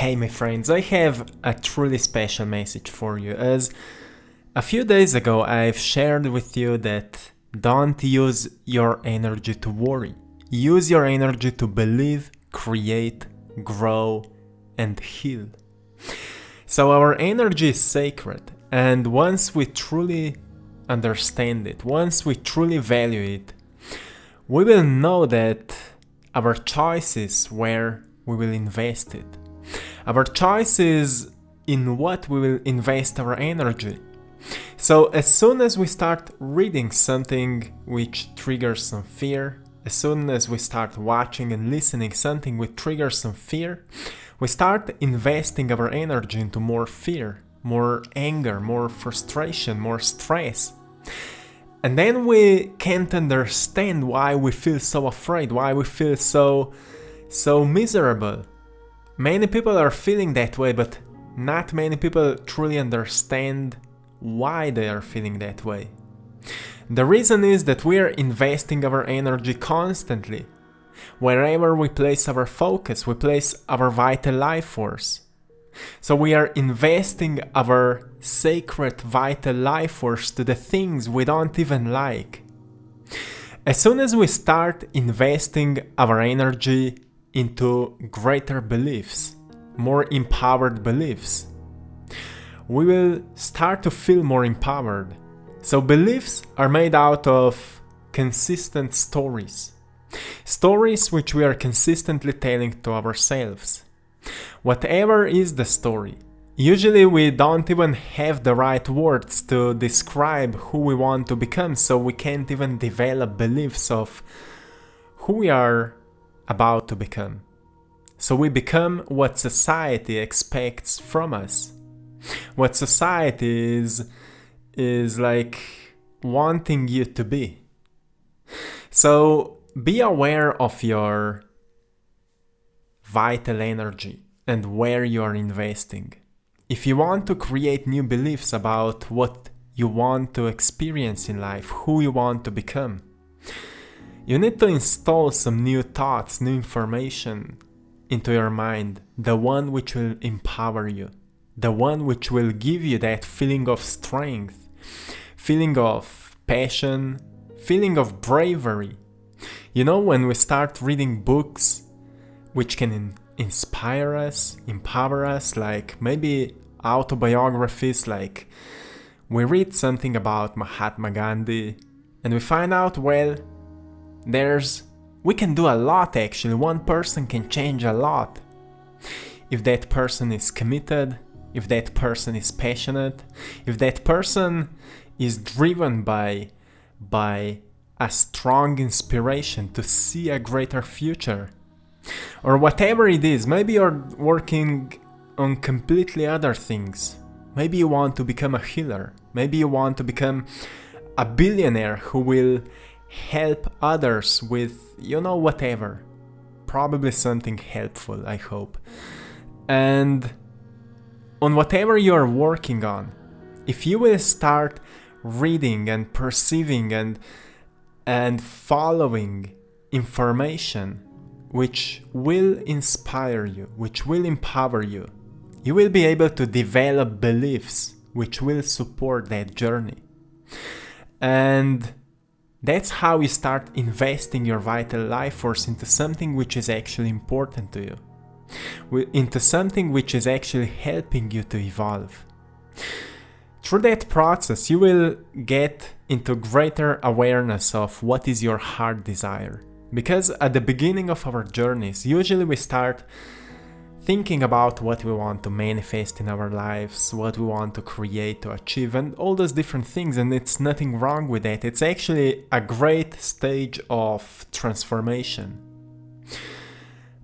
Hey my friends, I have a truly special message for you, as a few days ago I've shared with you that don't use your energy to worry. Use your energy to believe, create, grow, and heal. So our energy is sacred, and once we truly understand it, once we truly value it, we will know that our choice is where we will invest it. Our choice is in what we will invest our energy. So as soon as we start reading something which triggers some fear, as soon as we start watching and listening something which triggers some fear, we start investing our energy into more fear, more anger, more frustration, more stress. And then we can't understand why we feel so afraid, why we feel so miserable. Many people are feeling that way, but not many people truly understand why they are feeling that way. The reason is that we are investing our energy constantly. Wherever we place our focus, we place our vital life force. So we are investing our sacred vital life force to the things we don't even like. As soon as we start investing our energy into greater beliefs, more empowered beliefs, we will start to feel more empowered. So beliefs are made out of consistent stories. Stories which we are consistently telling to ourselves. Whatever is the story, usually we don't even have the right words to describe who we want to become, so we can't even develop beliefs of who we are about to become. So we become what society expects from us. What society is like wanting you to be. So be aware of your vital energy and where you are investing. If you want to create new beliefs about what you want to experience in life, who you want to become, you need to install some new thoughts, new information into your mind, the one which will empower you, the one which will give you that feeling of strength, feeling of passion, feeling of bravery. You know, when we start reading books which can inspire us, empower us, like maybe autobiographies, like we read something about Mahatma Gandhi and we find out, well, we can do a lot actually. One person can change a lot. If that person is committed, if that person is passionate, if that person is driven by a strong inspiration to see a greater future. Or whatever it is, maybe you're working on completely other things. Maybe you want to become a healer. Maybe you want to become a billionaire who will help others with, whatever. Probably something helpful, I hope. And on whatever you're working on, if you will start reading and perceiving and following information which will inspire you, which will empower you, you will be able to develop beliefs which will support that journey. And that's how you start investing your vital life force into something which is actually important to you, into something which is actually helping you to evolve. Through that process, you will get into greater awareness of what is your heart desire. Because at the beginning of our journeys, usually we start thinking about what we want to manifest in our lives, what we want to create, to achieve, and all those different things, and it's nothing wrong with that. It's actually a great stage of transformation.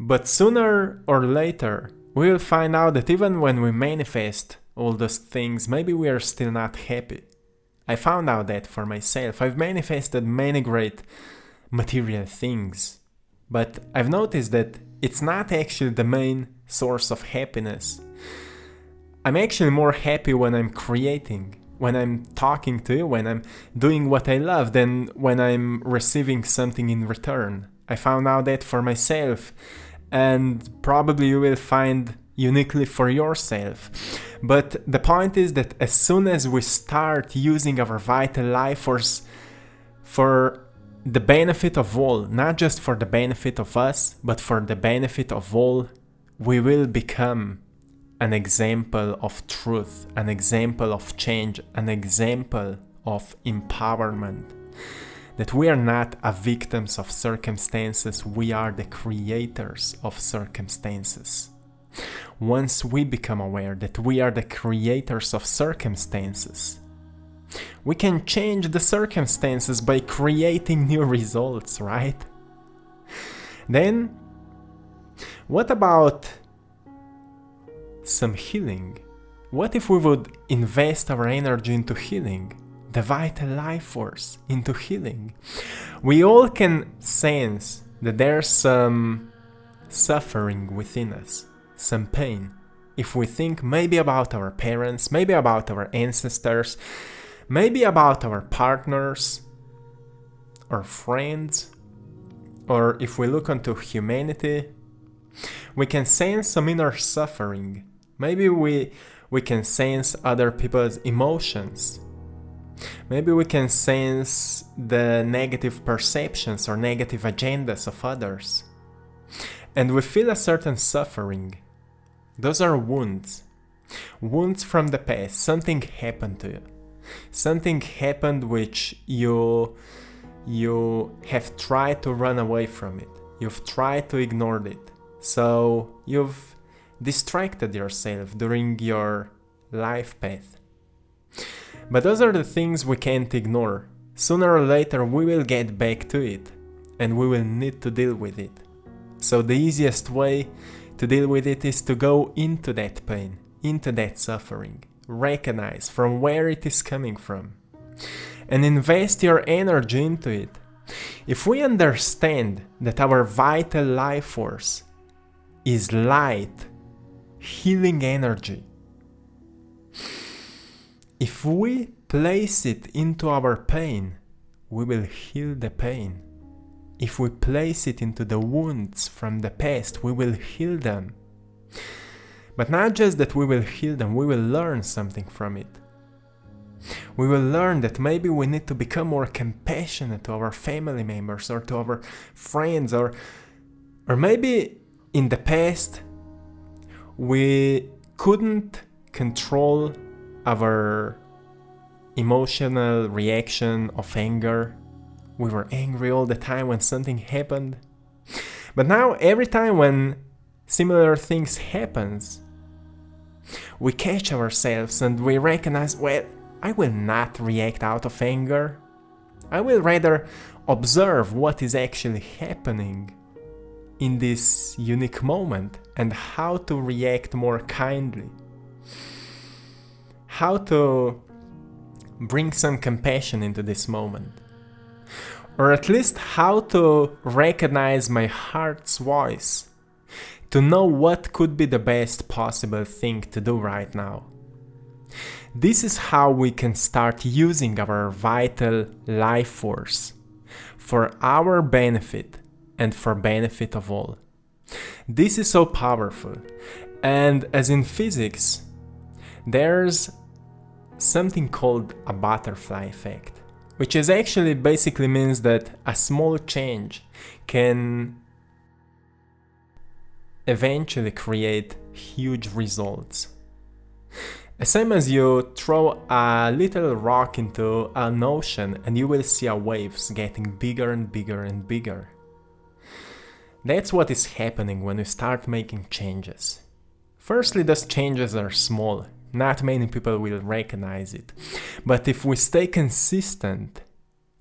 But sooner or later, we will find out that even when we manifest all those things, maybe we are still not happy. I found out that for myself. I've manifested many great material things, but I've noticed that it's not actually the main source of happiness. I'm actually more happy when I'm creating, when I'm talking to you, when I'm doing what I love, than when I'm receiving something in return. I found out that for myself, and probably you will find uniquely for yourself. But the point is that as soon as we start using our vital life force for the benefit of all, not just for the benefit of us, but for the benefit of all, we will become an example of truth, an example of change, an example of empowerment. That we are not a victims of circumstances, we are the creators of circumstances. Once we become aware that we are the creators of circumstances, we can change the circumstances by creating new results, right? Then, what about some healing? What if we would invest our energy into healing? The vital life force into healing. We all can sense that there's some suffering within us, some pain. If we think maybe about our parents, maybe about our ancestors, maybe about our partners or friends, or if we look into humanity, we can sense some inner suffering. Maybe we can sense other people's emotions. Maybe we can sense the negative perceptions or negative agendas of others. And we feel a certain suffering. Those are wounds. Wounds from the past. Something happened to you. Something happened which you have tried to run away from it. You've tried to ignore it. So you've distracted yourself during your life path. But those are the things we can't ignore. Sooner or later we will get back to it, and we will need to deal with it. So the easiest way to deal with it is to go into that pain, into that suffering, recognize from where it is coming from, and invest your energy into it. If we understand that our vital life force is light, healing energy, if we place it into our pain, we will heal the pain. If we place it into the wounds from the past, we will heal them. But not just that we will heal them, we will learn something from it. We will learn that maybe we need to become more compassionate to our family members or to our friends, or maybe in the past we couldn't control our emotional reaction of anger. We were angry all the time when something happened. But now every time when similar things happens, we catch ourselves and we recognize, well, I will not react out of anger. I will rather observe what is actually happening in this unique moment and how to react more kindly. How to bring some compassion into this moment. Or at least how to recognize my heart's voice, to know what could be the best possible thing to do right now. This is how we can start using our vital life force for our benefit and for benefit of all. This is so powerful. And as in physics, there's something called a butterfly effect, which is actually basically means that a small change can eventually create huge results. The same as you throw a little rock into an ocean and you will see waves getting bigger and bigger and bigger. That's what is happening when we start making changes. Firstly, those changes are small. Not many people will recognize it. But if we stay consistent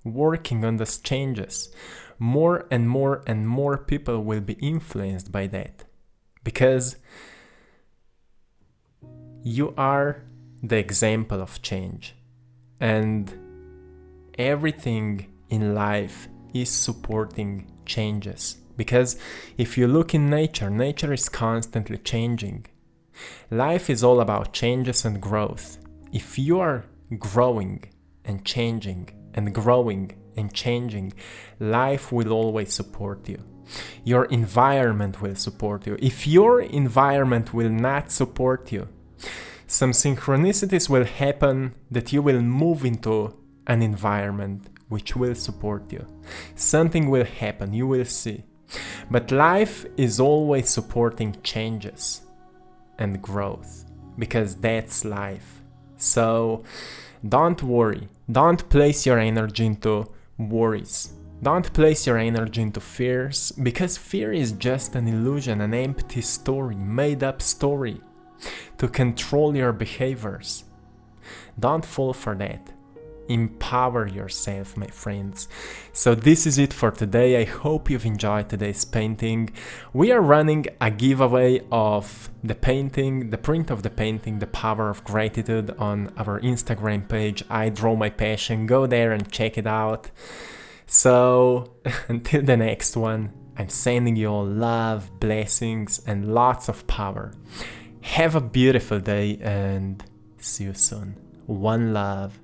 working on those changes, more and more and more people will be influenced by that. Because you are the example of change. And everything in life is supporting changes. Because if you look in nature, nature is constantly changing. Life is all about changes and growth. If you are growing and changing and growing and changing, life will always support you. Your environment will support you. If your environment will not support you, some synchronicities will happen that you will move into an environment which will support you. Something will happen, you will see. But life is always supporting changes and growth, because that's life. So don't worry. Don't place your energy into worries. Don't place your energy into fears, because fear is just an illusion, an empty story, made up story to control your behaviors. Don't fall for that. Empower yourself, my friends. So this is it for today. I hope you've enjoyed today's painting. We are running a giveaway of the painting, the print of the painting, The Power of Gratitude, on our Instagram page, I Draw My Passion. Go there and check it out. So until the next one, I'm sending you all love, blessings, and lots of power. Have a beautiful day and see you soon. One love.